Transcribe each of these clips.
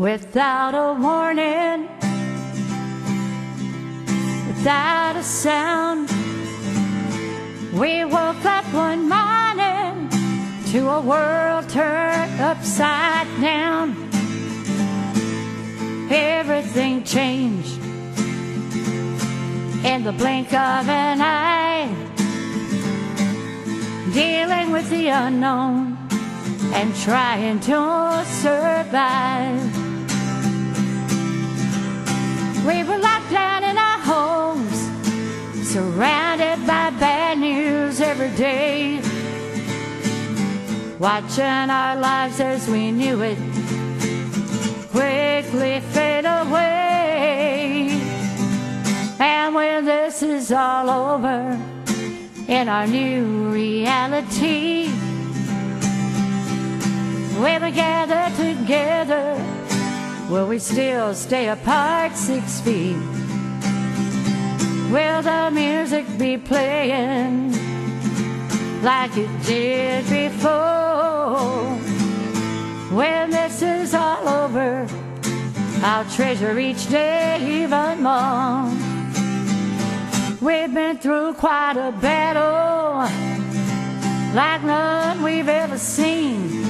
without a warning, without a sound. We woke up one morning to a world turned upside down. Everything changed in the blink of an eye, dealing with the unknown and trying to survive. We were locked down in our homes, surrounded by bad news every day, watching our lives as we knew it quickly fade away. And when this is all over, in our new reality, when we gather together, will we still stay apart 6 feet? Will the music be playing like it did before? When this is all over, I'll treasure each day even more. We've been through quite a battle, like none we've ever seen.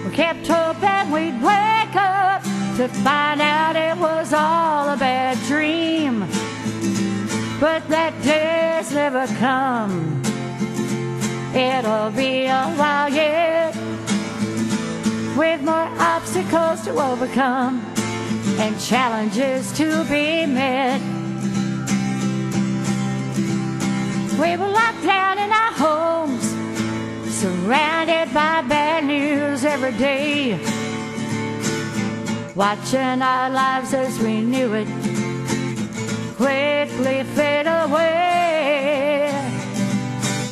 We kept hoping we'd wake up to find out it was all a bad dream. But that day's never come. It'll be a while yet, with more obstacles to overcome and challenges to be met. We were locked down in our homes, surrounded by bad news every day, watching our lives as we knew it quickly fade away.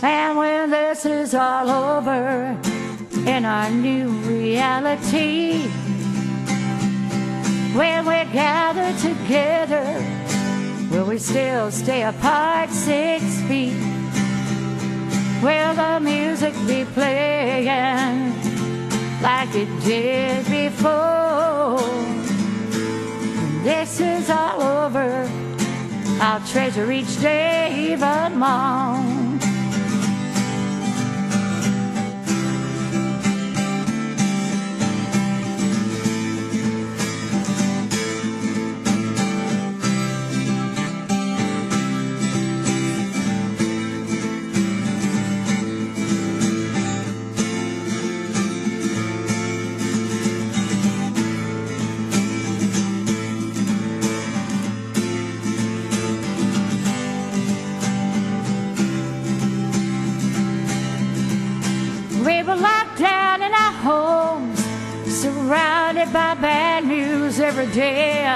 And when this is all over, in our new reality, when we gather together, will we still stay apart 6 feet? Will the music be playing like it did before? When this is all over, I'll treasure each day even more. We were locked down in our homes, surrounded by bad news every day,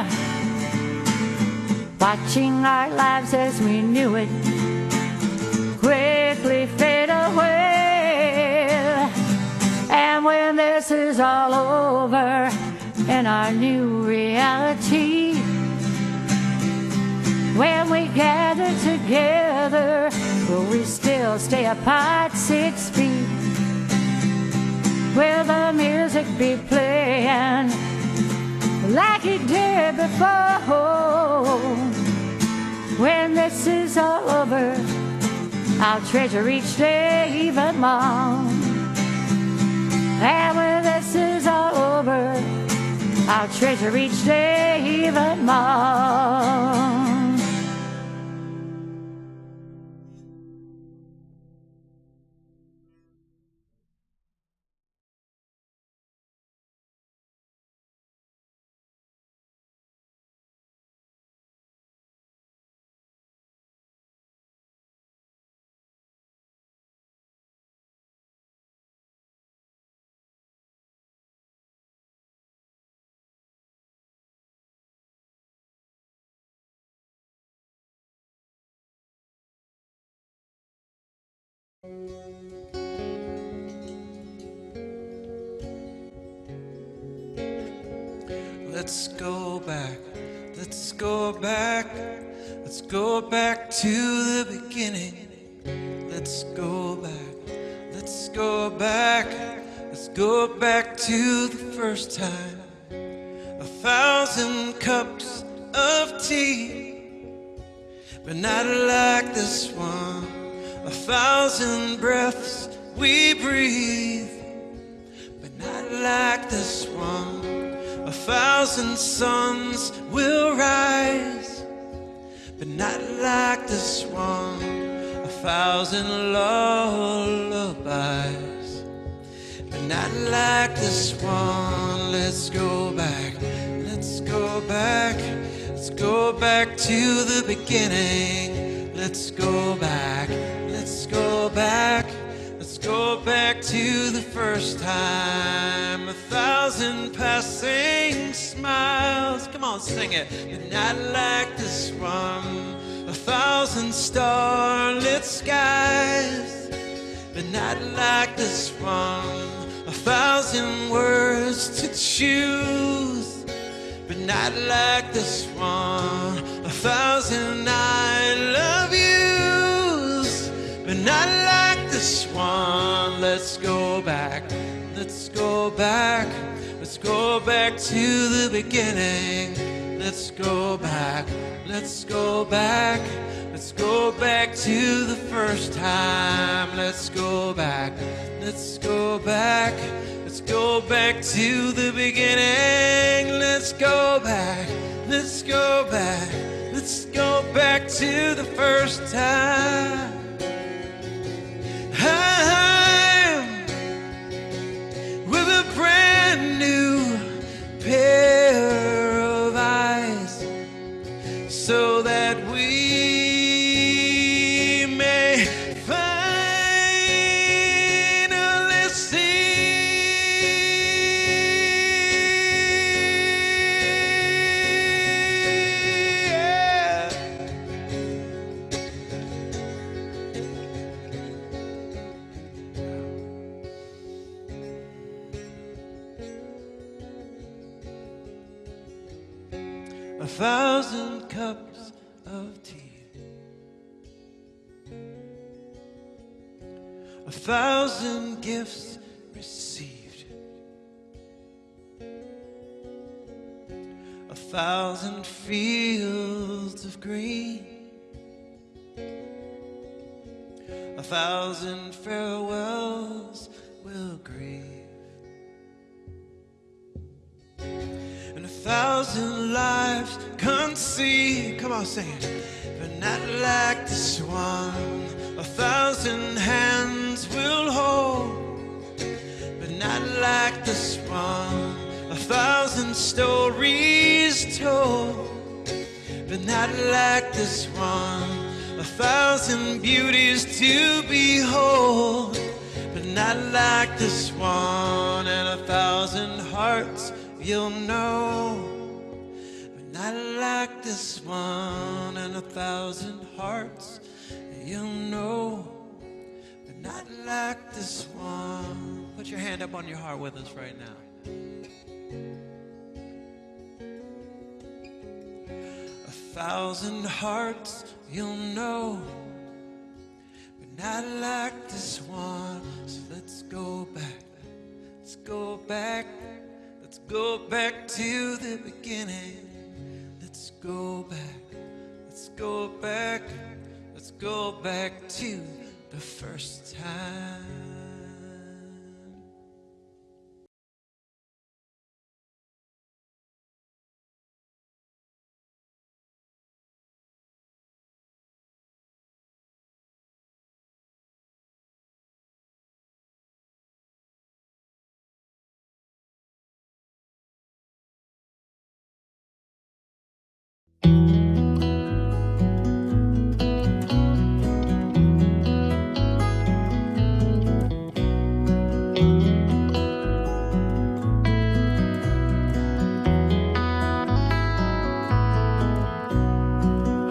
watching our lives as we knew it quickly fade away. And when this is all over, in our new reality, when we gather together, will we still stay apart 6 feet? Will the music be playing like it did before? When this is all over, I'll treasure each day even more. And when this is all over, I'll treasure each day even more. Let's go back, let's go back, let's go back to the beginning. Let's go back, let's go back, let's go back to the first time. 1,000 cups of tea, but not like this one. 1,000 breaths we breathe, but not like this one. 1,000 suns will rise, but not like this one. 1,000 lullabies, but not like this one. Let's go back, let's go back, let's go back to the beginning. Let's go back, let's go back, let's go back to the first time. 1,000 passing smiles, come on, sing it, but not like this one. 1,000 starlit skies, but not like this one. 1,000 words to choose, but not like this one. 1,000 I love yous, but not like this one. Let's go back, let's go back, let's go back to the beginning. Let's go back, let's go back, let's go back to the first time. Let's go back, let's go back, let's go back to the beginning. Let's go back, let's go back, let's go back to the first time. With a brand new pair of eyes, so that we may finally see. Yeah. 1,000 cups of tea, 1,000 gifts received, 1,000 fields of green, 1,000 farewells will grieve, and 1,000 lives conceived. Come on, sing it. But not like this one. 1,000 hands will hold, but not like this one. 1,000 stories told, but not like this one. 1,000 beauties to behold, but not like this one. And 1,000 hearts you'll know, but not like this one. And 1,000 hearts you'll know, but not like this one. Put your hand up on your heart with us right now. 1,000 hearts you'll know, but not like this one. So let's go back, let's go back, let's go back to the beginning. Let's go back, let's go back, let's go back to the first time.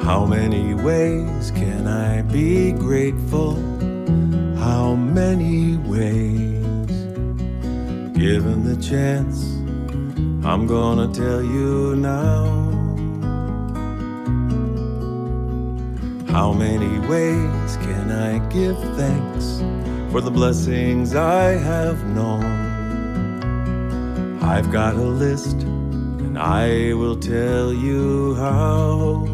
How many ways can I be grateful? How many ways? Given the chance, I'm gonna tell you now. How many ways can I give thanks for the blessings I have known? I've got a list, and and I will tell you how.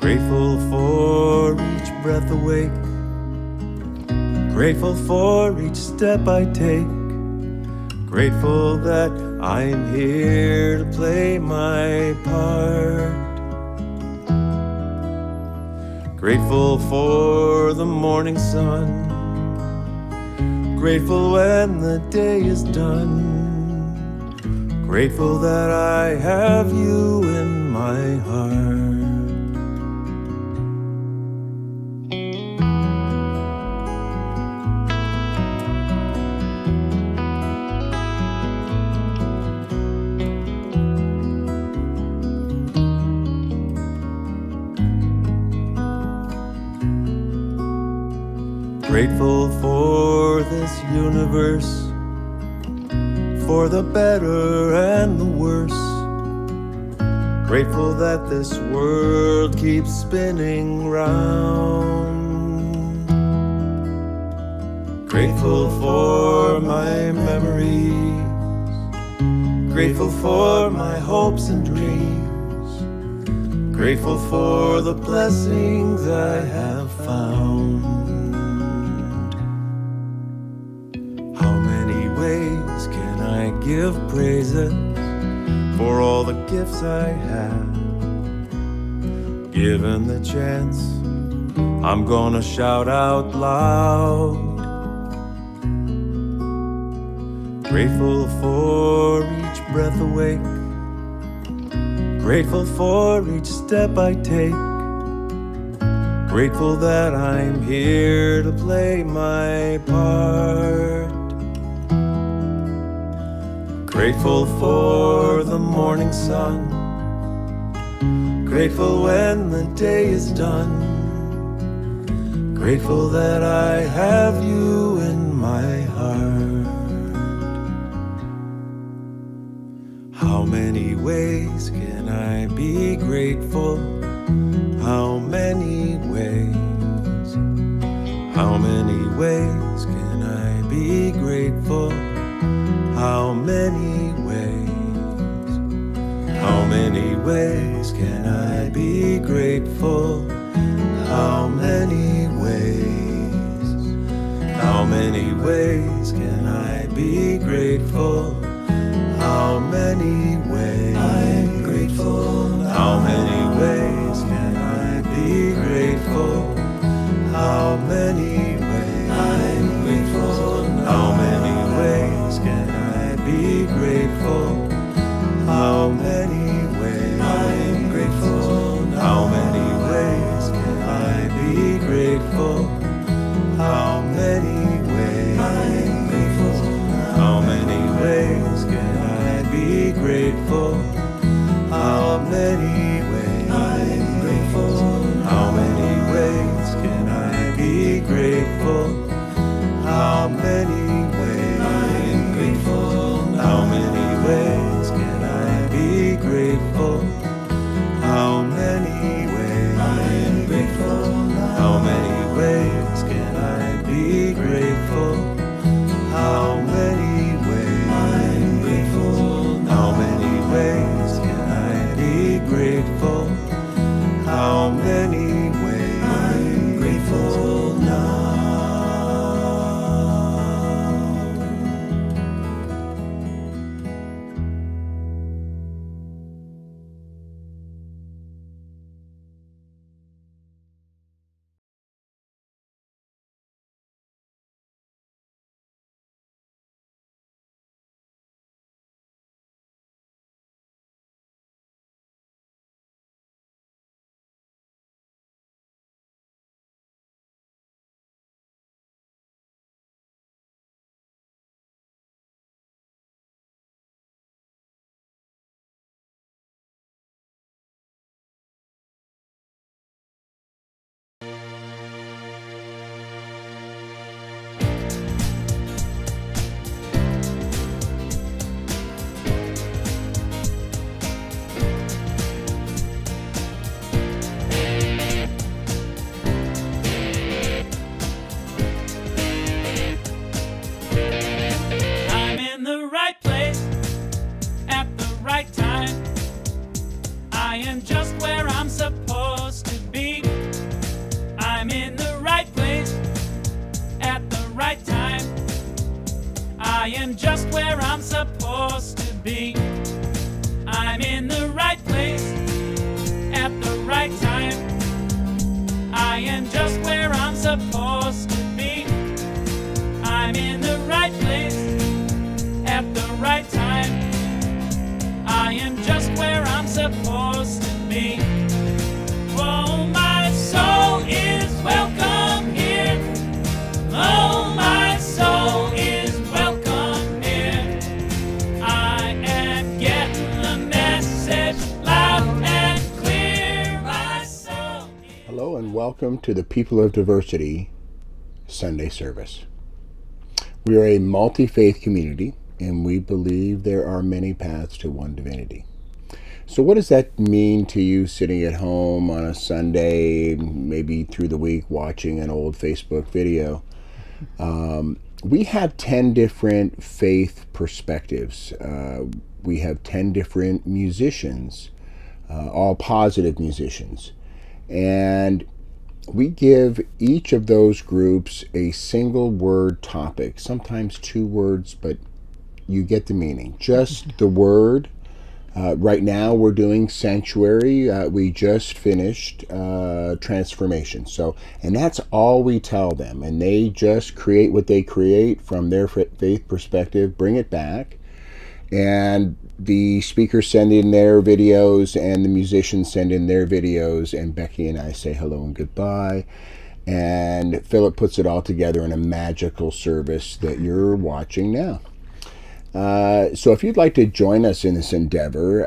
Grateful for each breath awake, grateful for each step I take, grateful that I'm here to play my part. Grateful for the morning sun, grateful when the day is done, grateful that I have you in my heart. Grateful for this universe, for the better and the worse. Grateful that this world keeps spinning round. Grateful for my memories, grateful for my hopes and dreams, grateful for the blessings I have found. How many ways can I give praises for all the gifts I have? Given the chance, I'm gonna shout out loud. Grateful for each breath awake, grateful for each step I take, grateful that I'm here to play my part. Grateful for the morning sun, grateful when the day is done, grateful that I have you in my heart. How many ways can I be grateful? How many ways? How many ways can I be grateful? How many ways? How many ways can I be grateful? How many ways? How many ways can I be grateful? How many ways? I'm grateful. How many ways can I be grateful? How many ways? I'm grateful. How many ways can I be grateful? How many ways? I'm grateful. How many ways can I be grateful? How many ways? I'm grateful. How many ways can I be grateful? How many ways? I'm grateful. How many ways can I be grateful? How many ways? I'm grateful. How many ways can I be grateful? How many ways? I'm grateful. How many ways can I be grateful? How many ways? I'm grateful. How many ways can I be grateful? How many ways? I'm grateful now. I am just where I'm supposed to be. I'm in the right place at the right time. I am just where I'm supposed to be. Oh, my soul is welcome here. Oh, my soul is welcome here. I am getting the message loud and clear. My soul is... Hello and welcome to the People of Diversity Sunday service. We are a multi-faith community, and we believe there are many paths to one divinity. So what does that mean to you sitting at home on a Sunday, maybe through the week, watching an old Facebook video? We have 10 different faith perspectives. We have 10 different musicians, all positive musicians. And we give each of those groups a single word topic, sometimes 2 words, but you get the meaning. Just the word. Right now we're doing Sanctuary. We just finished Transformation. And that's all we tell them. And they just create what they create from their faith perspective, bring it back. And the speakers send in their videos and the musicians send in their videos, and Becky and I say hello and goodbye. And Philip puts it all together in a magical service that you're watching now. So if you'd like to join us in this endeavor,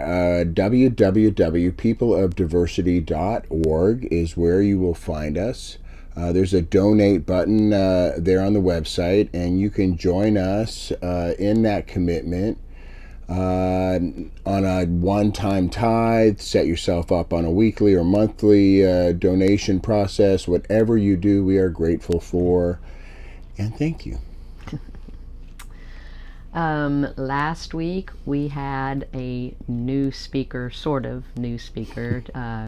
www.peopleofdiversity.org is where you will find us. There's a donate button there on the website, and you can join us in that commitment on a one-time tithe. Set yourself up on a weekly or monthly donation process. Whatever you do, we are grateful for, and thank you. Last week we had a new speaker, sort of new speaker.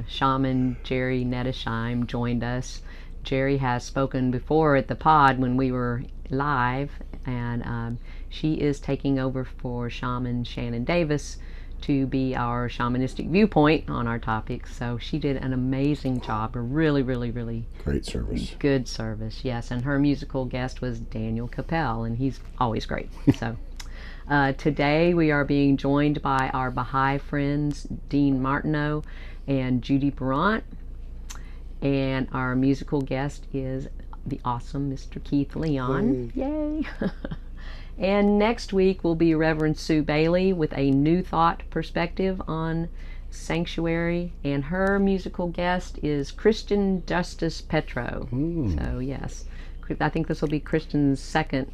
Shaman Jerry Nettesheim joined us. Jerry has spoken before at the pod when we were live, and she is taking over for Shaman Shannon Davis to be our shamanistic viewpoint on our topics. So she did an amazing job, a really Great service. Good service, yes. And her musical guest was Daniel Capel, and he's always great. So today we are being joined by our Baha'i friends, Dean Martineau and Judi Behrendt. And our musical guest is the awesome Mr. Keith Leon. Yay! And next week will be Reverend Sue Bailey with a New Thought perspective on Sanctuary, and her musical guest is Christian Justice Petro. So yes, I think this will be Christian's second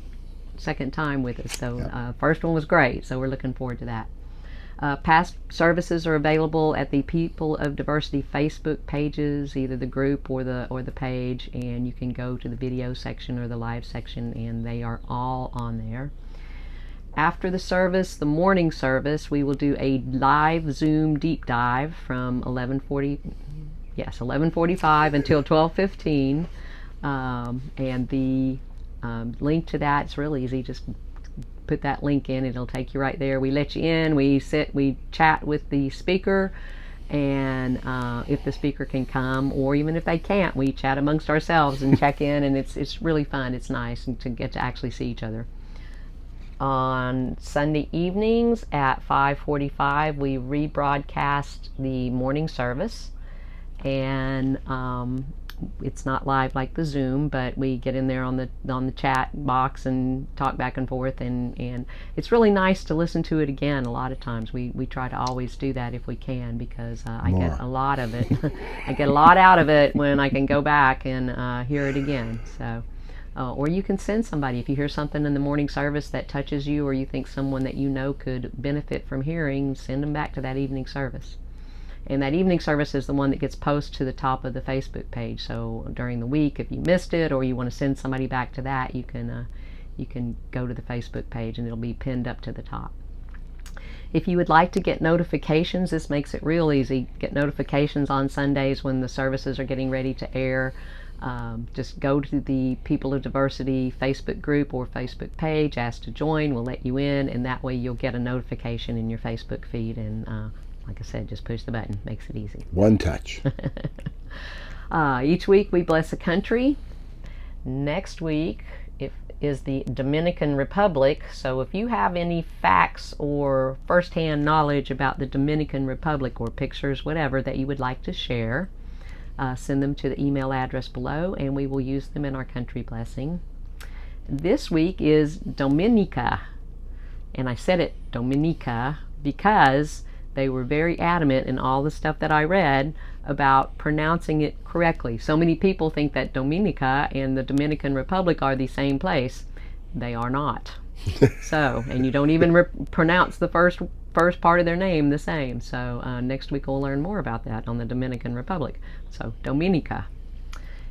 time with us. So first one was great, so we're looking forward to that. Past services are available at the People of Diversity Facebook pages, either the group or the page, and you can go to the video section or the live section, and they are all on there. After the service, the morning service, we will do a live Zoom deep dive from 11:45 until 12:15, and the link to that is real easy. Just put that link in, it'll take you right there. We let you in, we chat with the speaker, and if the speaker can come, or even if they can't, we chat amongst ourselves and check in, and it's really fun. It's nice to get to actually see each other. On Sunday evenings at 5:45, we rebroadcast the morning service, and it's not live like the Zoom, but we get in there on the chat box and talk back and forth, and it's really nice to listen to it again. A lot of times we try to always do that if we can, because I get a lot of it. I get a lot out of it when I can go back and hear it again. So, or you can send somebody if you hear something in the morning service that touches you, or you think someone that you know could benefit from hearing. Send them back to that evening service. And that evening service is the one that gets posted to the top of the Facebook page. So during the week, if you missed it or you want to send somebody back to that, you can go to the Facebook page and it'll be pinned up to the top. If you would like to get notifications, this makes it real easy. Get notifications on Sundays when the services are getting ready to air. Just go to the People of Diversity Facebook group or Facebook page, ask to join, we'll let you in, and that way you'll get a notification in your Facebook feed, and like I said, just push the button, makes it easy. One touch. Each week we bless a country. Next week is the Dominican Republic. So if you have any facts or firsthand knowledge about the Dominican Republic, or pictures, whatever, that you would like to share, send them to the email address below and we will use them in our country blessing. This week is Dominica, and I said it Dominica because they were very adamant in all the stuff that I read about pronouncing it correctly. So many people think that Dominica and the Dominican Republic are the same place. They are not. So, and you don't even pronounce the first part of their name the same. So next week we'll learn more about that on the Dominican Republic. So Dominica.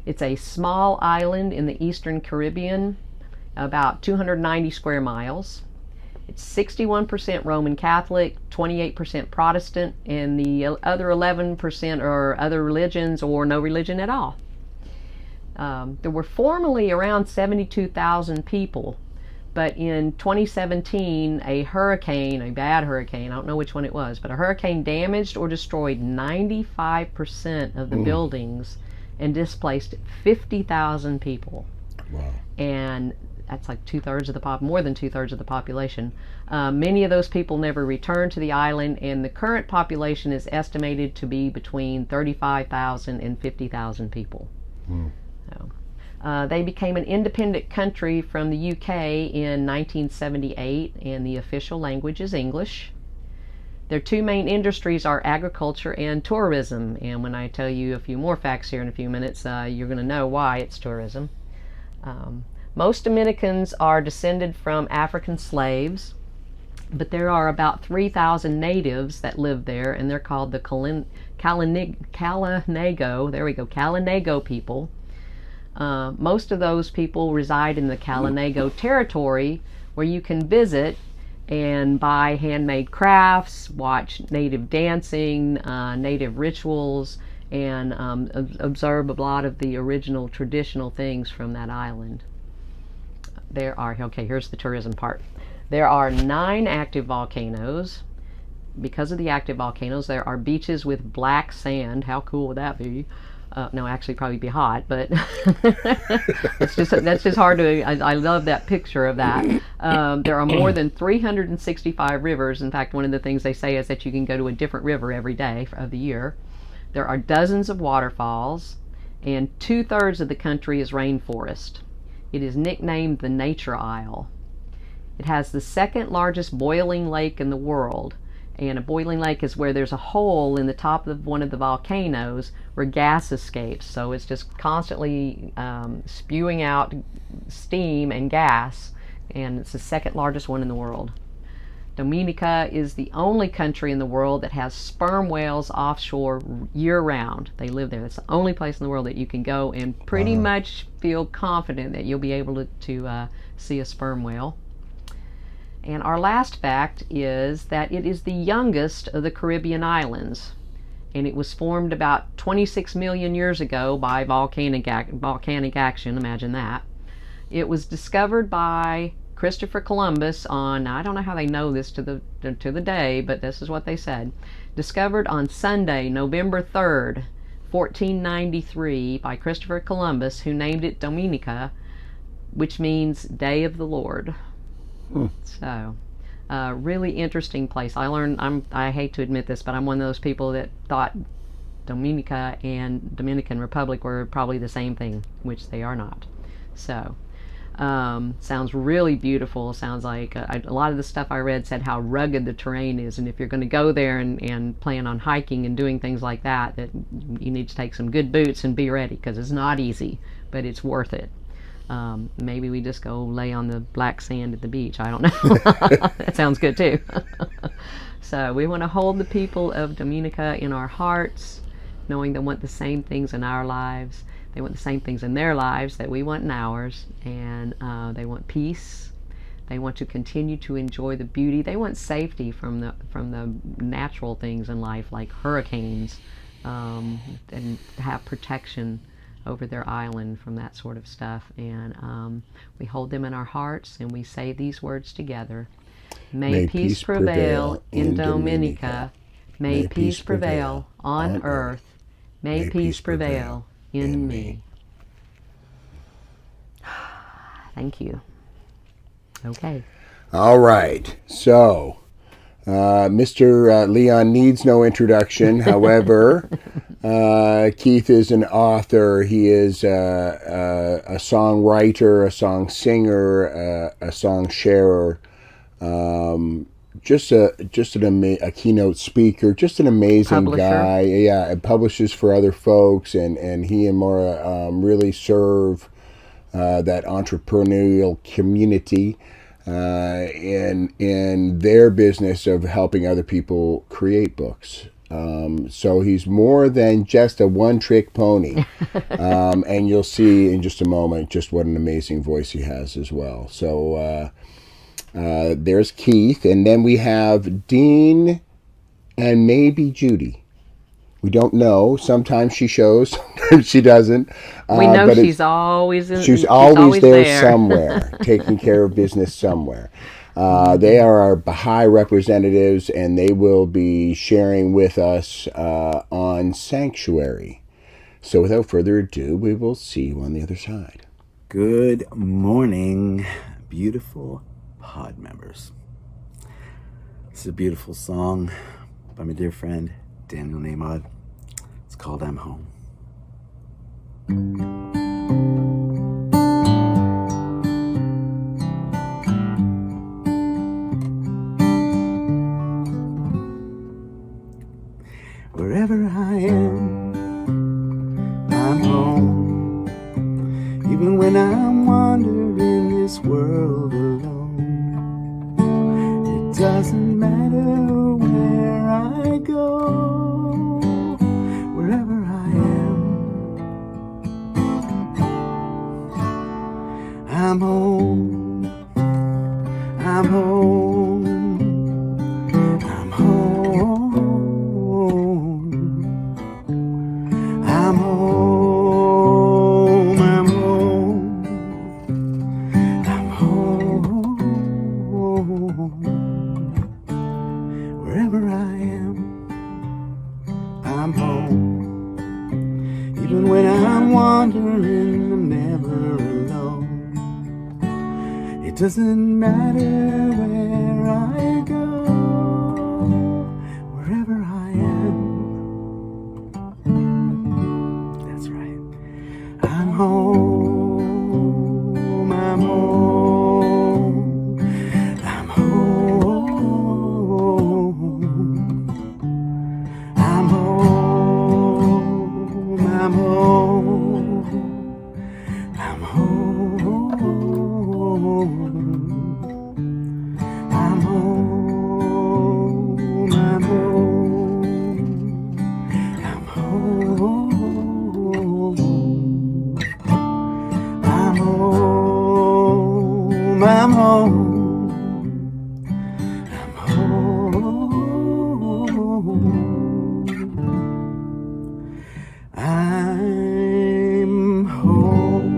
It's a small island in the Eastern Caribbean, about 290 square miles. It's 61% Roman Catholic, 28% Protestant, and the other 11% are other religions or no religion at all. There were formerly around 72,000 people, but in 2017, a bad hurricane, I don't know which one it was, but a hurricane damaged or destroyed 95% of the buildings and displaced 50,000 people. Wow. And that's like more than two-thirds of the population. Many of those people never returned to the island, and the current population is estimated to be between 35,000 and 50,000 people. So, they became an independent country from the UK in 1978, and the official language is English. Their two main industries are agriculture and tourism, and when I tell you a few more facts here in a few minutes, you're going to know why it's tourism. Most Dominicans are descended from African slaves, but there are about 3,000 natives that live there, and they're called the Kalinago people. Most of those people reside in the Kalinago territory, where you can visit and buy handmade crafts, watch native dancing, native rituals, and observe a lot of the original traditional things from that island. Here's the tourism part. There are 9 active volcanoes. Because of the active volcanoes, there are beaches with black sand. How cool would that be? No, actually probably be hot, but that's just hard to, I love that picture of that. There are more than 365 rivers. In fact, one of the things they say is that you can go to a different river every day of the year. There are dozens of waterfalls, and 2/3 of the country is rainforest. It is nicknamed the Nature Isle. It has the second largest boiling lake in the world, and a boiling lake is where there's a hole in the top of one of the volcanoes where gas escapes, so it's just constantly spewing out steam and gas, and it's the second largest one in the world. Dominica is the only country in the world that has sperm whales offshore year-round. They live there. It's the only place in the world that you can go and pretty much feel confident that you'll be able to see a sperm whale. And our last fact is that it is the youngest of the Caribbean islands, and it was formed about 26 million years ago by volcanic action. Imagine that. It was discovered by Christopher Columbus on, I don't know how they know this to the day, but this is what they said. Discovered on Sunday, November 3rd, 1493, by Christopher Columbus, who named it Dominica, which means Day of the Lord. So, really interesting place. I hate to admit this, but I'm one of those people that thought Dominica and Dominican Republic were probably the same thing, which they are not. So, sounds really beautiful. Sounds like a lot of the stuff I read said how rugged the terrain is, and if you're going to go there and plan on hiking and doing things like that, that you need to take some good boots and be ready, because it's not easy, but it's worth it. Maybe we just go lay on the black sand at the beach. I don't know. That sounds good too. So we want to hold the people of Dominica in our hearts, knowing they want the same things in our lives. They want the same things in their lives that we want in ours, and they want peace. They want to continue to enjoy the beauty. They want safety from the natural things in life, like hurricanes, and have protection over their island from that sort of stuff. And we hold them in our hearts, and we say these words together. May peace prevail in Dominica. May peace prevail on earth. May peace prevail in me. Thank you. Okay. All right. So, Mr. Leon needs no introduction. However, Keith is an author. He is a songwriter, a song singer, a song sharer. Just a keynote speaker, just an amazing Publisher. guy. Yeah, and publishes for other folks, and he and Maura really serve that entrepreneurial community in their business of helping other people create books. So he's more than just a one-trick pony, and you'll see in just a moment just what an amazing voice he has as well. So there's Keith, and then we have Dean and maybe Judy. We don't know. Sometimes she shows, sometimes she doesn't. We know but she's always she's always there somewhere, taking care of business somewhere. They are our Baha'i representatives, and they will be sharing with us on Sanctuary. So without further ado, we will see you on the other side. Good morning, beautiful pod members. This is a beautiful song by my dear friend Daniel Nahmod. It's called I'm Home. Wherever I am, I'm home. Even when I'm wandering this world alone, it doesn't matter where I go. Wherever I am, I'm home. I'm home. I'm home. I'm home. I'm home. I'm home. Wherever I am, I'm home. Even when I'm wandering, I'm never alone. It doesn't matter where I go. Wherever I am, that's right. I'm home. I'm home. I'm home. I'm home. I'm home. I'm home. I'm home. I'm home. I'm home. I'm home. I'm home. I'm home. I'm home.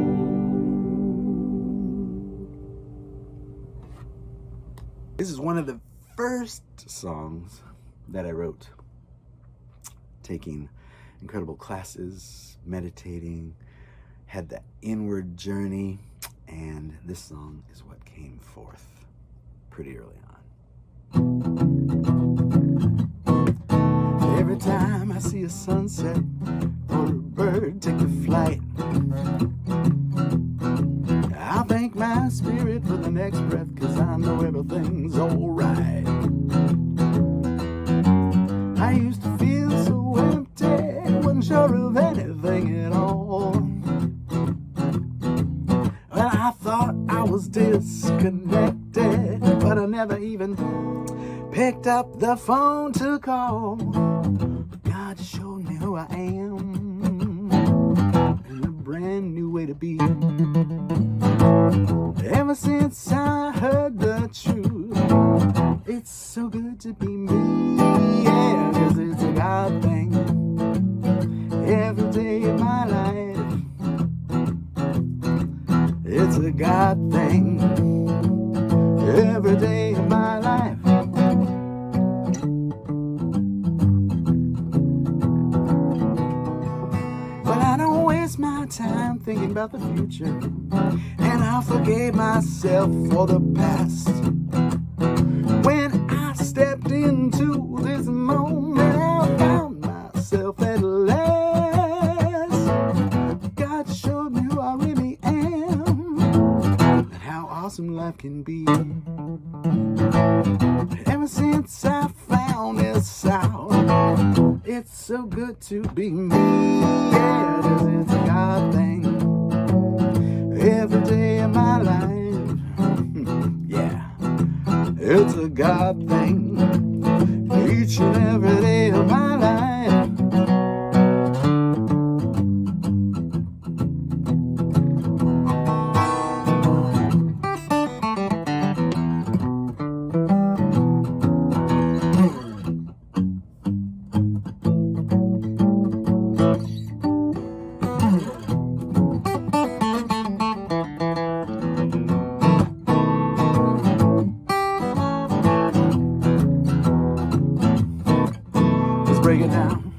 This is one of the first songs that I wrote. Taking incredible classes, meditating, had that inward journey, and this song is what came forth pretty early on. Every time I see a sunset or a bird take a flight, I thank my spirit for the next breath, 'cause I know everything's alright. I used to feel so empty, wasn't sure of anything at all. Well, I thought I was disconnected, but I never even picked up the phone to call. God showed me who I am, and a brand new way to be. Ever since I heard the truth, it's so good to be me, yeah, 'cause it's a God thing. Every day of my life, it's a God thing. Every day of my life. waste my time thinking about the future, and I forgave myself for the past. When I stepped into this moment, I found myself at last. God showed me who I really am, and how awesome life can be. Ever since I found this out, it's so good to be me. Yeah, this is a God thing. Every day of my life, yeah, it's a God thing. Each and every day of my life. Break it down.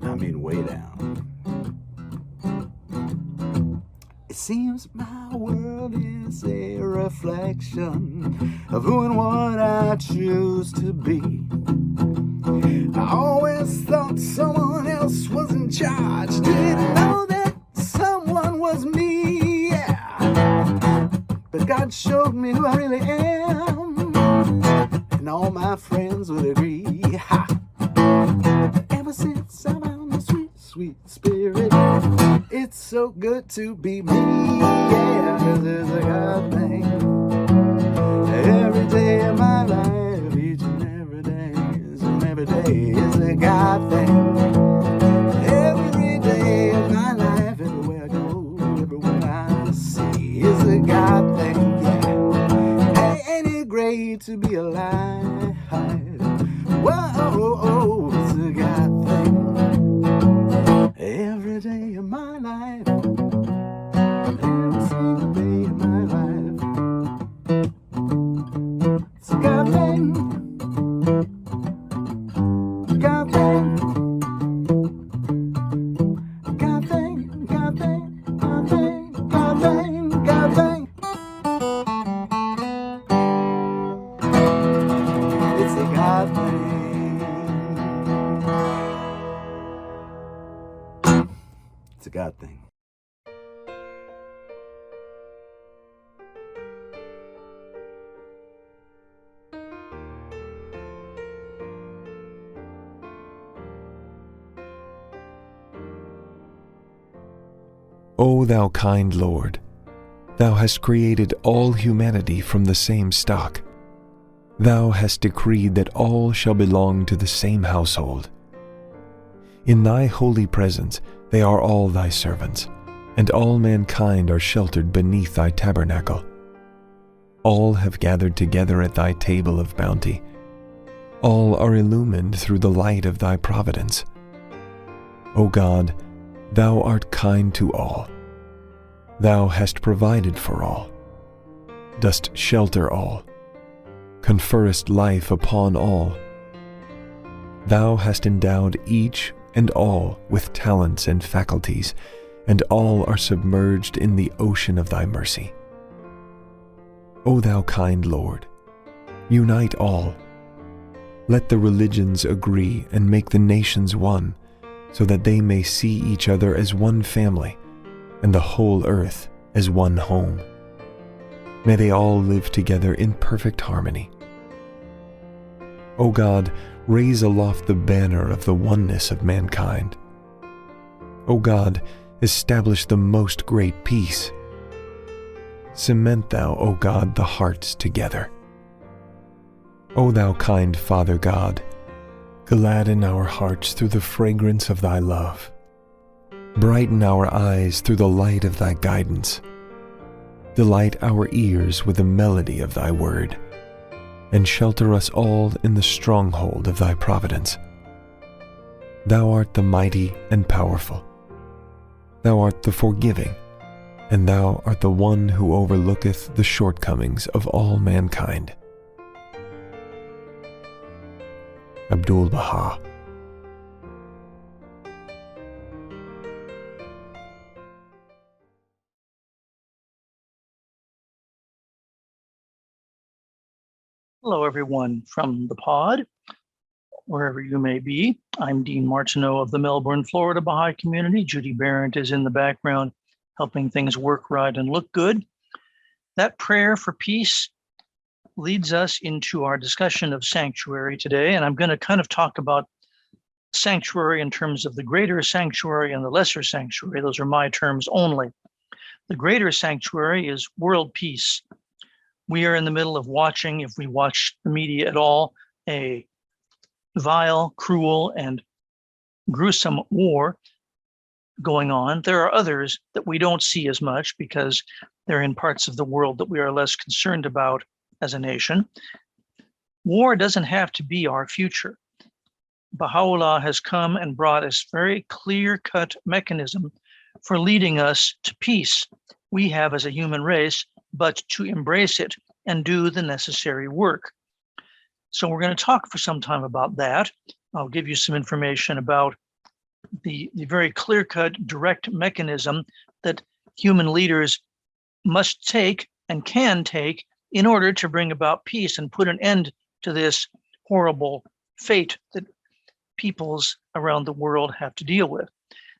I mean, way down. It seems my world is a reflection of who and what I choose to be. I always thought someone else was in charge. Didn't know that someone was me. Yeah. But God showed me who I really am, and all my friends would agree. Ha. Ever since I found the sweet, sweet spirit, it's so good to be me. Yeah, this is a God thing. Every day of my life, each and every day is a God thing. Every day of my life, everywhere I go, everywhere I see, is a God thing. Yeah, hey, ain't it great to be alive? Whoa, it's a God thing. Every day of my life, every single day of my life, it's a God thing. God thing. God thing. God thing. God thing. God thing. God thing. It's a God thing. It's a God thing. O thou kind Lord, thou hast created all humanity from the same stock. Thou hast decreed that all shall belong to the same household. In thy holy presence they are all thy servants, and all mankind are sheltered beneath thy tabernacle. All have gathered together at thy table of bounty. All are illumined through the light of thy providence. O God, thou art kind to all. Thou hast provided for all, dost shelter all, conferrest life upon all. Thou hast endowed each and all with talents and faculties, and all are submerged in the ocean of thy mercy. O thou kind Lord, unite all. Let the religions agree and make the nations one, so that they may see each other as one family, and the whole earth as one home. May they all live together in perfect harmony. O God, raise aloft the banner of the oneness of mankind. O God, establish the most great peace. Cement thou, O God, the hearts together. O thou kind Father God, gladden our hearts through the fragrance of thy love. Brighten our eyes through the light of thy guidance. Delight our ears with the melody of thy word, and shelter us all in the stronghold of thy providence. Thou art the mighty and powerful. Thou art the forgiving, and thou art the one who overlooketh the shortcomings of all mankind. Abdul Baha. Hello, everyone from the pod, wherever you may be. I'm Dean Martineau of the Melbourne, Florida Baha'i community. Judi Behrendt is in the background, helping things work right and look good. That prayer for peace leads us into our discussion of sanctuary today, and I'm going to kind of talk about sanctuary in terms of the greater sanctuary and the lesser sanctuary. Those are my terms only. The greater sanctuary is world peace. We are in the middle of watching, if we watch the media at all, a vile, cruel, and gruesome war going on. There are others that we don't see as much because they're in parts of the world that we are less concerned about as a nation. War doesn't have to be our future. Baha'u'llah has come and brought us very clear-cut mechanism for leading us to peace. We have as a human race, but to embrace it and do the necessary work. So we're going to talk for some time about that. I'll give you some information about the very clear-cut, direct mechanism that human leaders must take and can take in order to bring about peace and put an end to this horrible fate that peoples around the world have to deal with.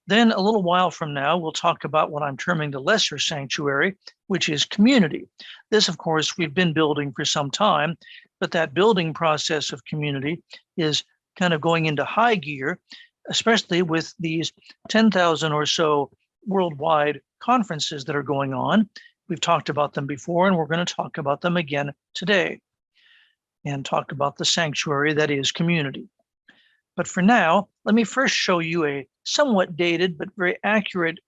Then a little while from now, we'll talk about what I'm terming the lesser sanctuary, which is community. This, of course, we've been building for some time, but that building process of community is kind of going into high gear, especially with these 10,000 or so worldwide conferences that are going on. We've talked about them before, and we're going to talk about them again today and talk about the sanctuary that is community. But for now, let me first show you a somewhat dated but very accurate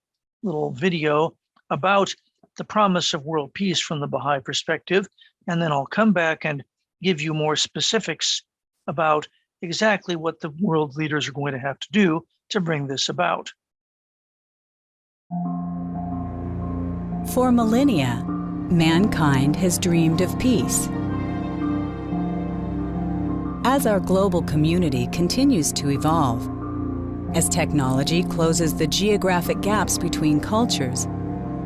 little video about the promise of world peace from the Baha'i perspective, and then I'll come back and give you more specifics about exactly what the world leaders are going to have to do to bring this about. For millennia, mankind has dreamed of peace. As our global community continues to evolve, as technology closes the geographic gaps between cultures,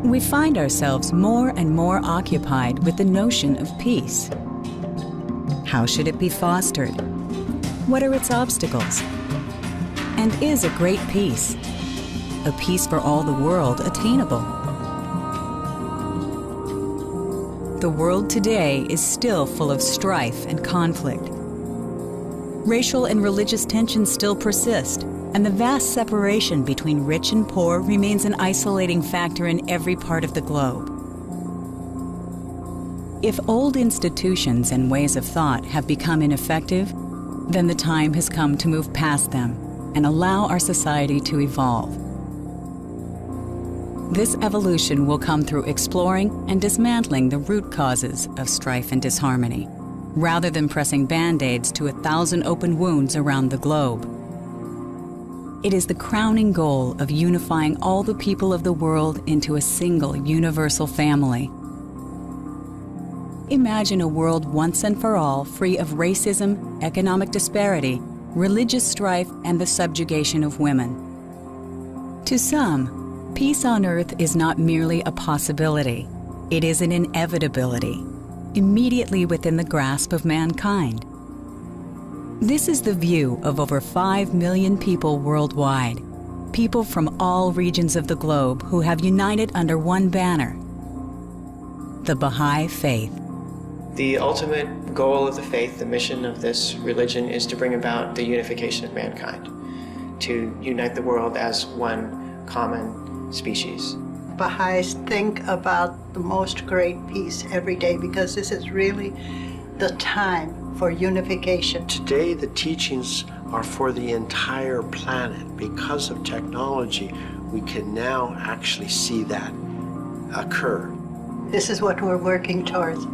we find ourselves more and more occupied with the notion of peace. How should it be fostered? What are its obstacles? And is a great peace, a peace for all the world, attainable? The world today is still full of strife and conflict. Racial and religious tensions still persist, and the vast separation between rich and poor remains an isolating factor in every part of the globe. If old institutions and ways of thought have become ineffective, then the time has come to move past them and allow our society to evolve. This evolution will come through exploring and dismantling the root causes of strife and disharmony, rather than pressing Band-Aids to 1,000 open wounds around the globe. It is the crowning goal of unifying all the people of the world into a single universal family. Imagine a world once and for all free of racism, economic disparity, religious strife, and the subjugation of women. To some, peace on earth is not merely a possibility, it is an inevitability, immediately within the grasp of mankind. This is the view of over 5 million people worldwide, people from all regions of the globe who have united under one banner, the Baha'i Faith. The ultimate goal of the faith, the mission of this religion, is to bring about the unification of mankind, to unite the world as one common species. Baha'is think about the most great peace every day because this is really the time for unification. Today, the teachings are for the entire planet. Because of technology, we can now actually see that occur. This is what we're working towards.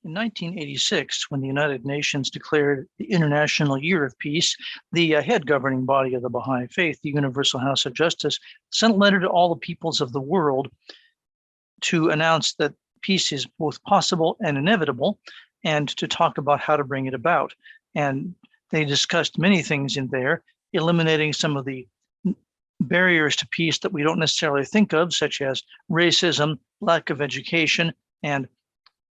In 1986, when the United Nations declared the International Year of Peace, the head governing body of the Baha'i Faith, the Universal House of Justice, sent a letter to all the peoples of the world to announce that peace is both possible and inevitable, and to talk about how to bring it about. And they discussed many things in there, eliminating some of the barriers to peace that we don't necessarily think of, such as racism, lack of education, and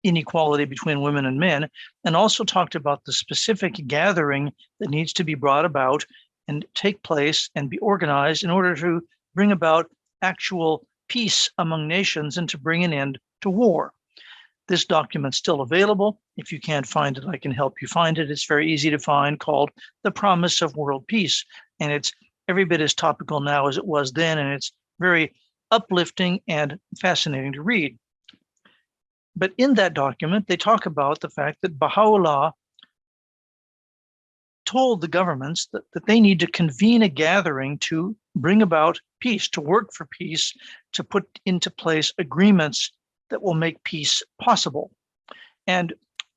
inequality between women and men, and also talked about the specific gathering that needs to be brought about and take place and be organized in order to bring about actual peace among nations and to bring an end to war. This document's still available. If you can't find it, I can help you find it. It's very easy to find, called The Promise of World Peace. And it's every bit as topical now as it was then, and it's very uplifting and fascinating to read. But in that document, they talk about the fact that Baha'u'llah told the governments that they need to convene a gathering to bring about peace, to work for peace, to put into place agreements that will make peace possible. And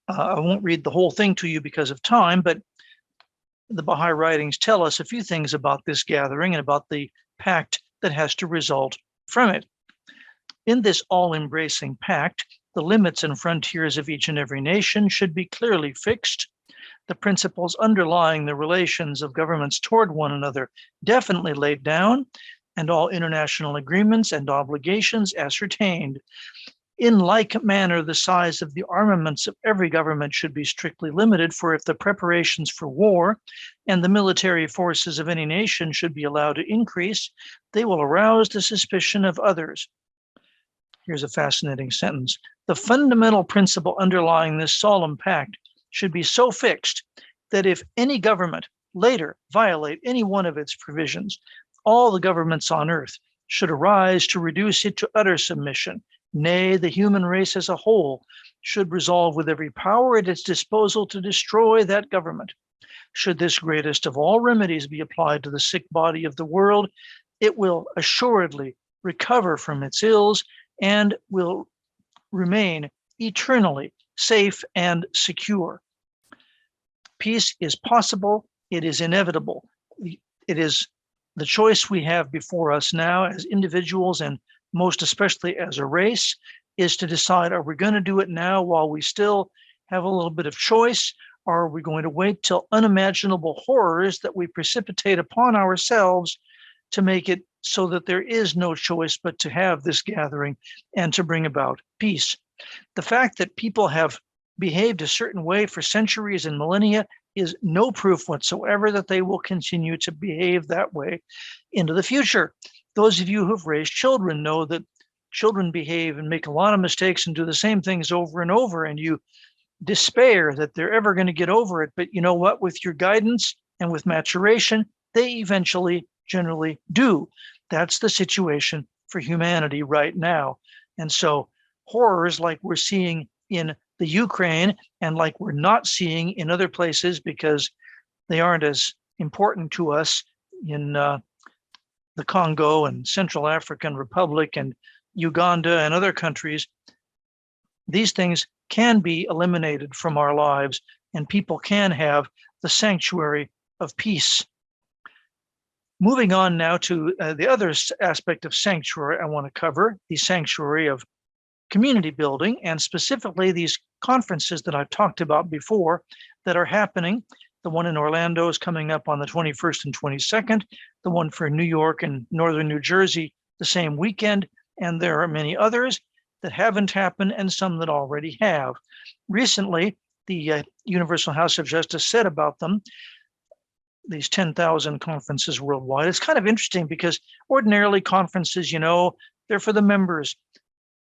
I won't read the whole thing to you because of time, but the Baha'i writings tell us a few things about this gathering and about the pact that has to result from it. In this all-embracing pact, the limits and frontiers of each and every nation should be clearly fixed, the principles underlying the relations of governments toward one another definitely laid down, and all international agreements and obligations ascertained. In like manner, the size of the armaments of every government should be strictly limited, for if the preparations for war and the military forces of any nation should be allowed to increase, they will arouse the suspicion of others. Here's a fascinating sentence. The fundamental principle underlying this solemn pact should be so fixed that if any government later violate any one of its provisions, all the governments on earth should arise to reduce it to utter submission. Nay, the human race as a whole should resolve with every power at its disposal to destroy that government. Should this greatest of all remedies be applied to the sick body of the world, it will assuredly recover from its ills and will remain eternally safe and secure. Peace is possible. It is inevitable. It is the choice we have before us now as individuals, and most especially as a race, is to decide, are we going to do it now while we still have a little bit of choice, or are we going to wait till unimaginable horrors that we precipitate upon ourselves to make it so that there is no choice but to have this gathering and to bring about peace? The fact that people have behaved a certain way for centuries and millennia is no proof whatsoever that they will continue to behave that way into the future. Those of you who've raised children know that children behave and make a lot of mistakes and do the same things over and over, and you despair that they're ever going to get over it. But you know what? With your guidance and with maturation, they eventually generally do. That's the situation for humanity right now. And so horrors like we're seeing in the Ukraine and like we're not seeing in other places because they aren't as important to us in the Congo and Central African Republic and Uganda and other countries, these things can be eliminated from our lives and people can have the sanctuary of peace. Moving on now to the other aspect of sanctuary I want to cover, the sanctuary of community building, and specifically these conferences that I've talked about before that are happening. The one in Orlando is coming up on the 21st and 22nd, the one for New York and Northern New Jersey the same weekend, and there are many others that haven't happened and some that already have. Recently, the Universal House of Justice said about them, these 10,000 conferences worldwide. It's kind of interesting because ordinarily conferences, you know, they're for the members.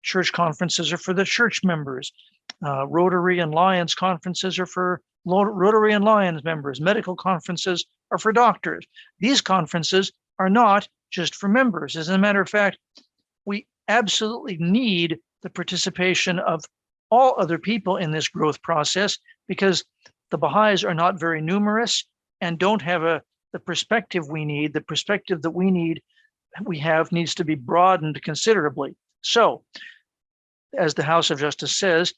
Church conferences are for the church members. Rotary and Lions conferences are for Rotary and Lions members. Medical conferences are for doctors. These conferences are not just for members. As a matter of fact, we absolutely need the participation of all other people in this growth process because the Baha'is are not very numerous and don't have the perspective we need. The perspective that we have needs to be broadened considerably. So, as the House of Justice says,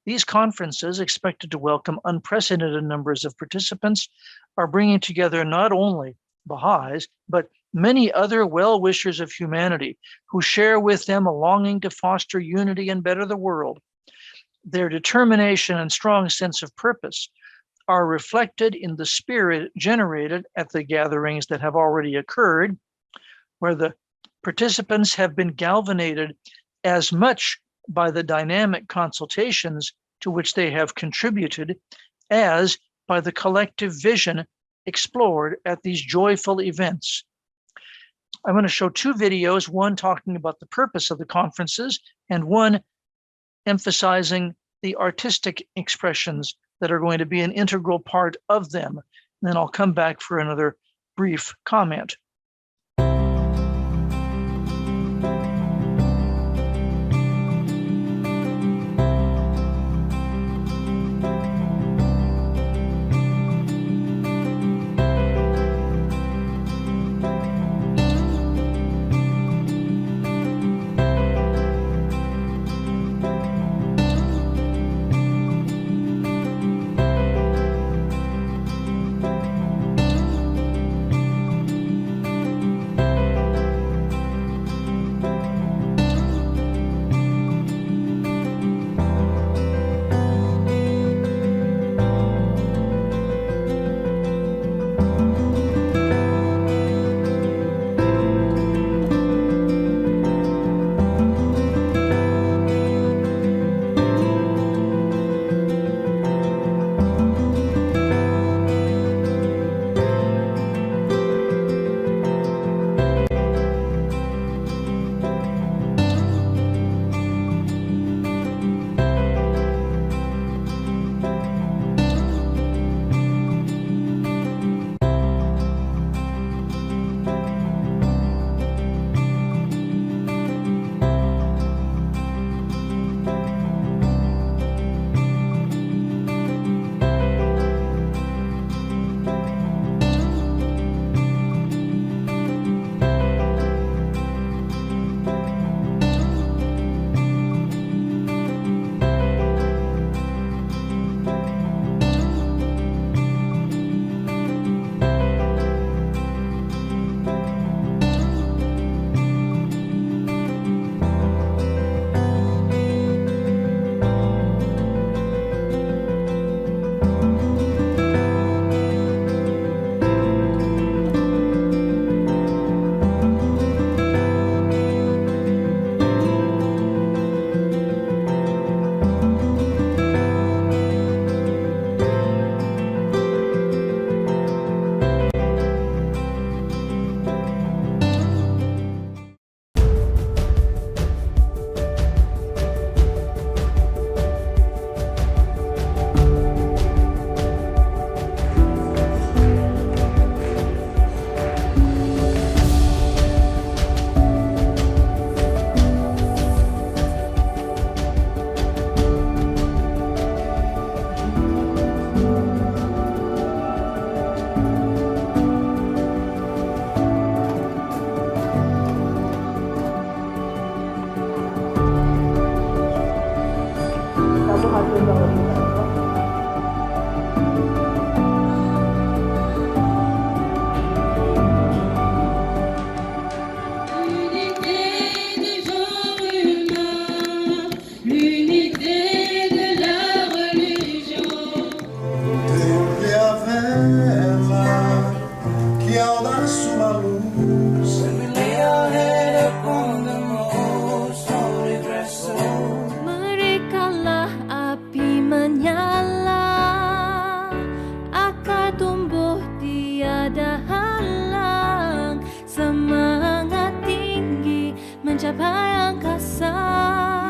these conferences, expected to welcome unprecedented numbers of participants, are bringing together not only Baha'is, but many other well-wishers of humanity who share with them a longing to foster unity and better the world. Their determination and strong sense of purpose are reflected in the spirit generated at the gatherings that have already occurred, where the participants have been galvanized as much by the dynamic consultations to which they have contributed as by the collective vision explored at these joyful events. I'm going to show two videos, one talking about the purpose of the conferences and one emphasizing the artistic expressions that are going to be an integral part of them. And then I'll come back for another brief comment.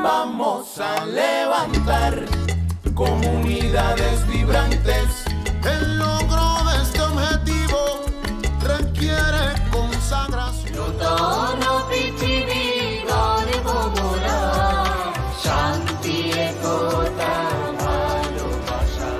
Vamos a levantar comunidades vibrantes. El logro de este objetivo requiere consagración. Tono pichibi gare gomora, shanti ekota bhalobasha.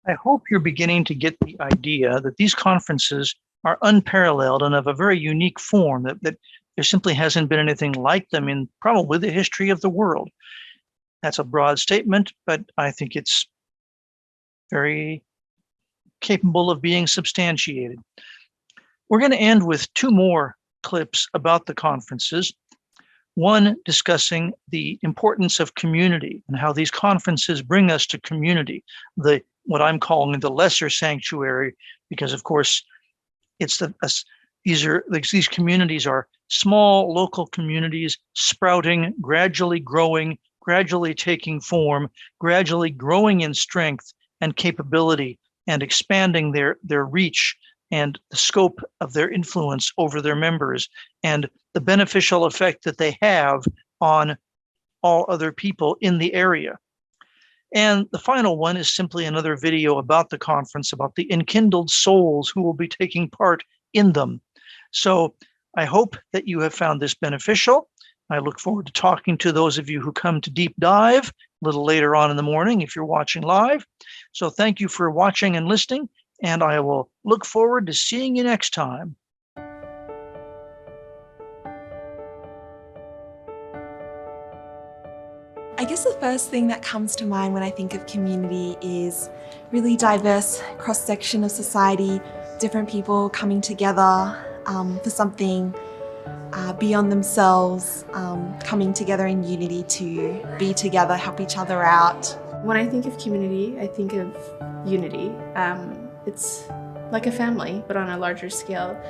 I hope you're beginning to get the idea that these conferences are unparalleled and of a very unique form, that there simply hasn't been anything like them in probably the history of the world. That's a broad statement, but I think it's very capable of being substantiated. We're going to end with two more clips about the conferences. One discussing the importance of community and how these conferences bring us to community, what I'm calling the lesser sanctuary, because of course it's these communities are small local communities sprouting, gradually growing, gradually taking form, gradually growing in strength and capability and expanding their reach and the scope of their influence over their members and the beneficial effect that they have on all other people in the area. And the final one is simply another video about the conference, about the enkindled souls who will be taking part in them. So I hope that you have found this beneficial. I look forward to talking to those of you who come to Deep Dive a little later on in the morning if you're watching live. So thank you for watching and listening, and I will look forward to seeing you next time. I guess the first thing that comes to mind when I think of community is really diverse cross-section of society, different people coming together for something beyond themselves, coming together in unity to be together, help each other out. When I think of community, I think of unity. It's like a family, but on a larger scale.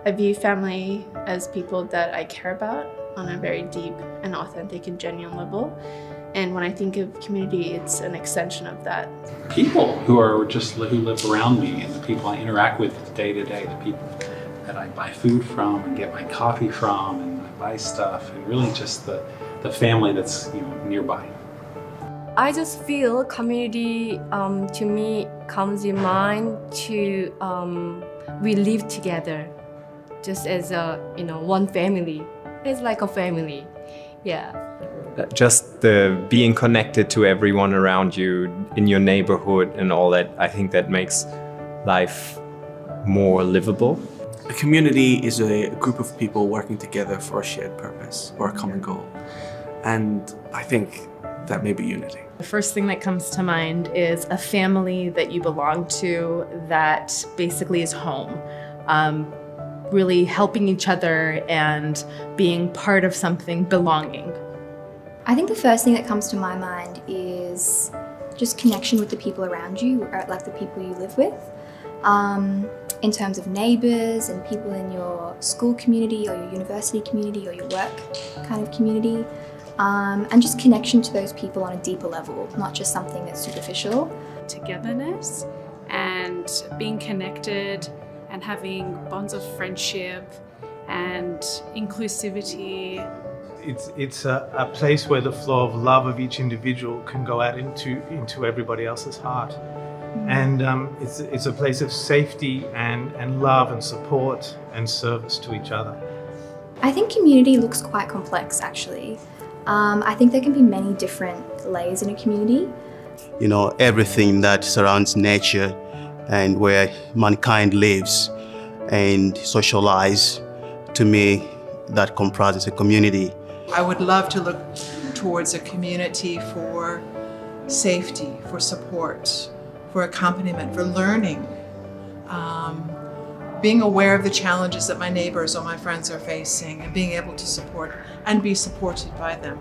I view family as people that I care about on a very deep and authentic and genuine level. And when I think of community, it's an extension of that. People who live around me and the people I interact with day to day, the people that I buy food from and get my coffee from and I buy stuff, and really just the family that's nearby. I just feel community to me comes in mind to we live together just as one family. It's like a family, yeah. Just the being connected to everyone around you in your neighborhood and all that, I think that makes life more livable. A community is a group of people working together for a shared purpose or a common goal. And I think that may be unity. The first thing that comes to mind is a family that you belong to that basically is home. Really helping each other and being part of something, belonging. I think the first thing that comes to my mind is just connection with the people around you, or like the people you live with. In terms of neighbours and people in your school community or your university community or your work kind of community. And just connection to those people on a deeper level, not just something that's superficial. Togetherness and being connected and having bonds of friendship and inclusivity. It's a place where the flow of love of each individual can go out into everybody else's heart. And it's a place of safety and love and support and service to each other. I think community looks quite complex, actually. I think there can be many different layers in a community. Everything that surrounds nature and where mankind lives and socialize, to me, that comprises a community. I would love to look towards a community for safety, for support, for accompaniment, for learning, being aware of the challenges that my neighbors or my friends are facing and being able to support and be supported by them.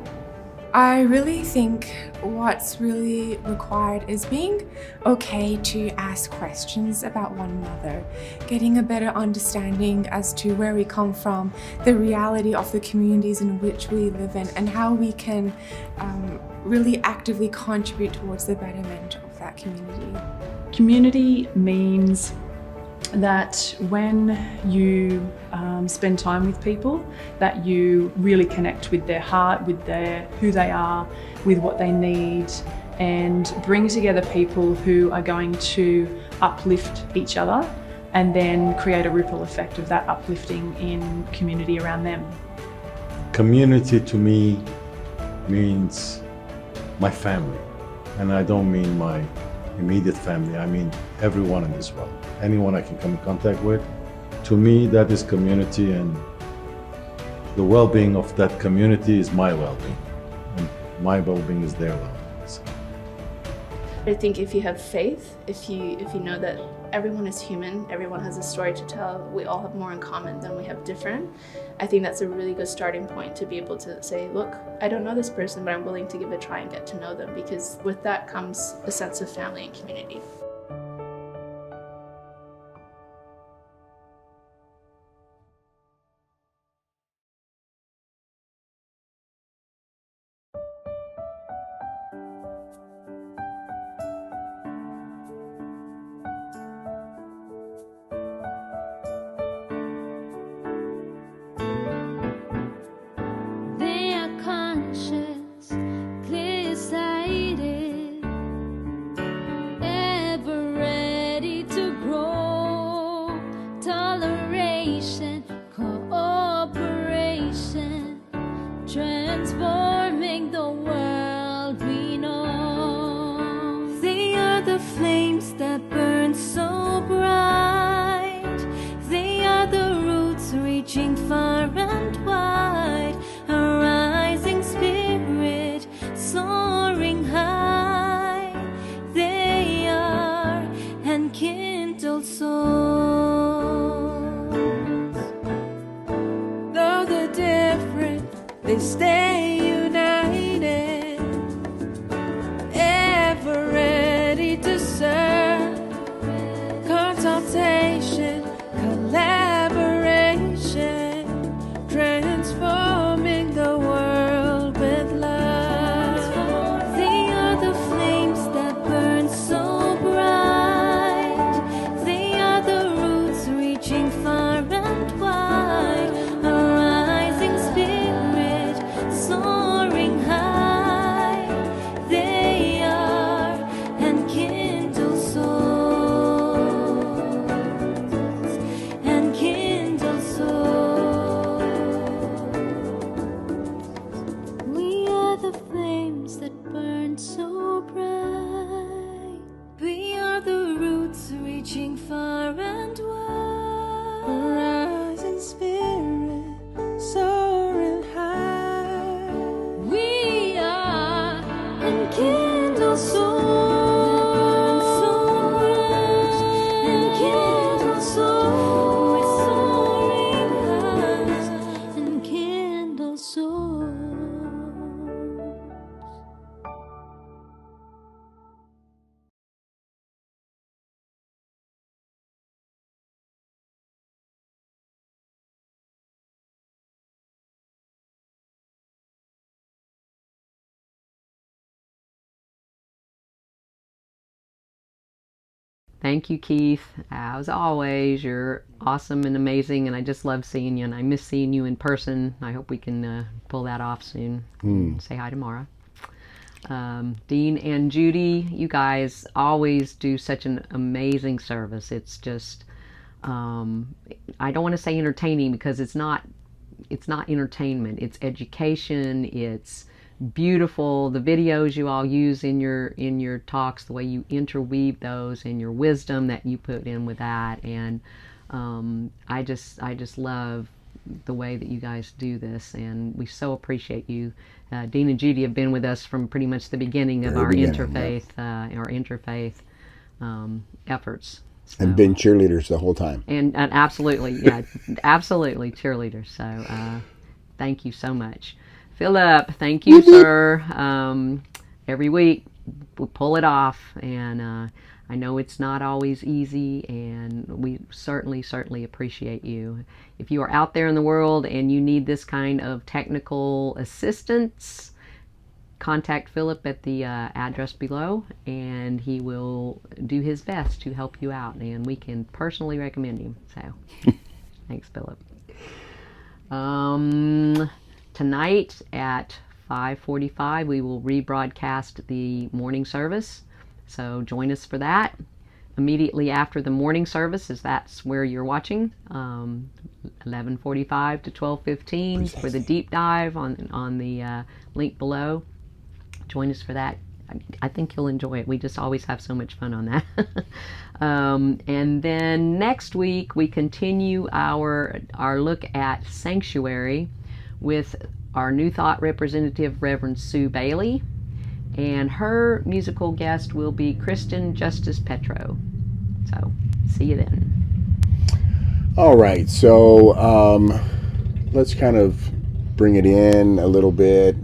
I really think what's really required is being okay to ask questions about one another, getting a better understanding as to where we come from, the reality of the communities in which we live in, and how we can really actively contribute towards the betterment of that community. Community means that when you spend time with people, that you really connect with their heart, with who they are, with what they need, and bring together people who are going to uplift each other and then create a ripple effect of that uplifting in community around them. Community to me means my family, and I don't mean my immediate family. I mean everyone in this world. Anyone I can come in contact with. To me, that is community, and the well-being of that community is my well-being. And my well-being is their well-being. So. I think if you have faith, if you know that everyone is human, everyone has a story to tell, we all have more in common than we have different, I think that's a really good starting point to be able to say, look, I don't know this person, but I'm willing to give it a try and get to know them, because with that comes a sense of family and community. Their conscience clear-sighted, ever ready to grow. Toleration, cooperation, transforming the world we know. They are the flames that burn so bright. They are the roots reaching far and wide. A rising spirit soaring high. They are and kindle souls. Though they're different, they stay united, ever ready to serve. Consultation, collaboration, transforming the world with love. They are the flames that burn so bright. They are the roots reaching far and wide. A rising spirit soaring high. They are and kindle souls, and kindle souls. We are the flames that burn so bright. We are the roots reaching far and wide. A rising spirit soaring high. We are and kindle souls, and kindle souls, soaring high, and kindle souls. Thank you, Keith. As always, you're awesome and amazing, and I just love seeing you, and I miss seeing you in person. I hope we can pull that off soon. Say hi tomorrow. Dean and Judy, you guys always do such an amazing service. It's just, I don't want to say entertaining, because it's not entertainment. It's education. It's beautiful. The videos you all use in your talks, the way you interweave those, and your wisdom that you put in with that, and I just love the way that you guys do this, and we so appreciate you. Dean and Judy have been with us from pretty much the beginning of our interfaith efforts. So, and been cheerleaders the whole time. And absolutely, yeah, absolutely cheerleaders. So thank you so much. Philip, thank you, sir. Every week we pull it off, and I know it's not always easy, and we certainly appreciate you. If you are out there in the world and you need this kind of technical assistance, contact Philip at the address below, and he will do his best to help you out, and we can personally recommend him. So thanks, Philip. Tonight at 5:45 we will rebroadcast the morning service, so join us for that. Immediately after the morning service, as that's where you're watching, 11:45 to 12:15 for the deep dive on the link below. Join us for that I think you'll enjoy it. We just always have so much fun on that. And then next week we continue our look at sanctuary with our New Thought representative, Reverend Sue Bailey, and her musical guest will be Kristen Justice Petro. So, see you then. All right, so let's kind of bring it in a little bit.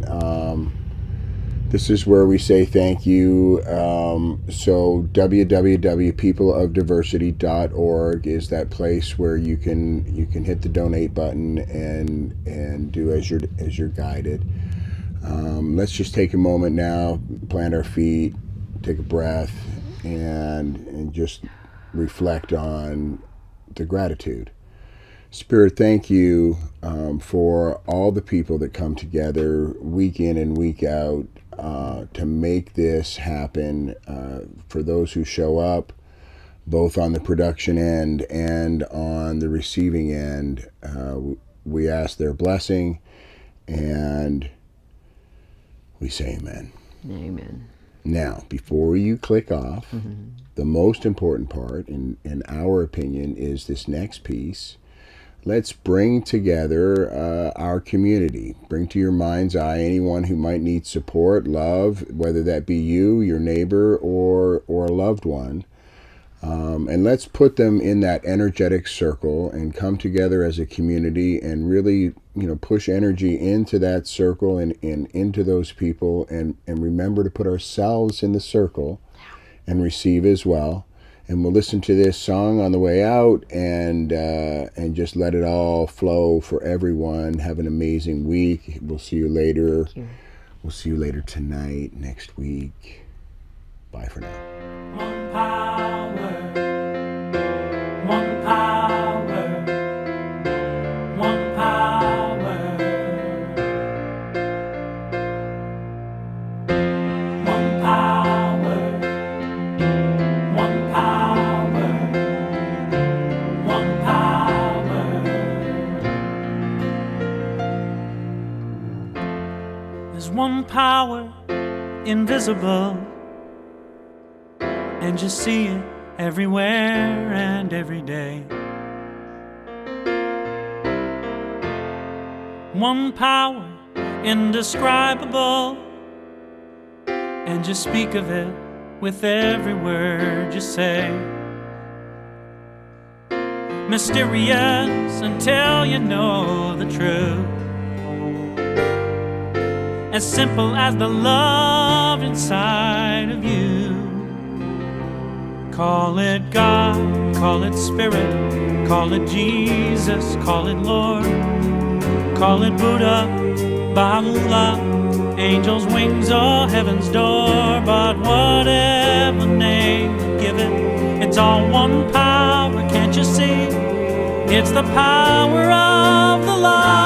This is where we say thank you. So www.peopleofdiversity.org is that place where you can hit the donate button and do as you're guided. Let's just take a moment now, plant our feet, take a breath, and just reflect on the gratitude. Spirit, thank you for all the people that come together week in and week out to make this happen. For those who show up, both on the production end and on the receiving end, we ask their blessing, and we say amen. Amen. Now, before you click off, the most important part, in our opinion, is this next piece. Let's bring together our community. Bring to your mind's eye anyone who might need support, love, whether that be you, your neighbor, or a loved one. And let's put them in that energetic circle and come together as a community and really, push energy into that circle and into those people, and remember to put ourselves in the circle and receive as well. And we'll listen to this song on the way out and just let it all flow for everyone. Have an amazing week. We'll see you later. We'll see you later tonight, next week. Bye for now. One power, one power, one power, one power, one power, one power. There's one power invisible, and you see it everywhere and every day. One power indescribable, and you speak of it with every word you say. Mysterious until you know the truth, as simple as the love inside of you. Call it God, call it Spirit, call it Jesus, call it Lord, call it Buddha, Baha'u'llah, angels' wings or heaven's door. But whatever name you give it, it's all one power, can't you see? It's the power of the love.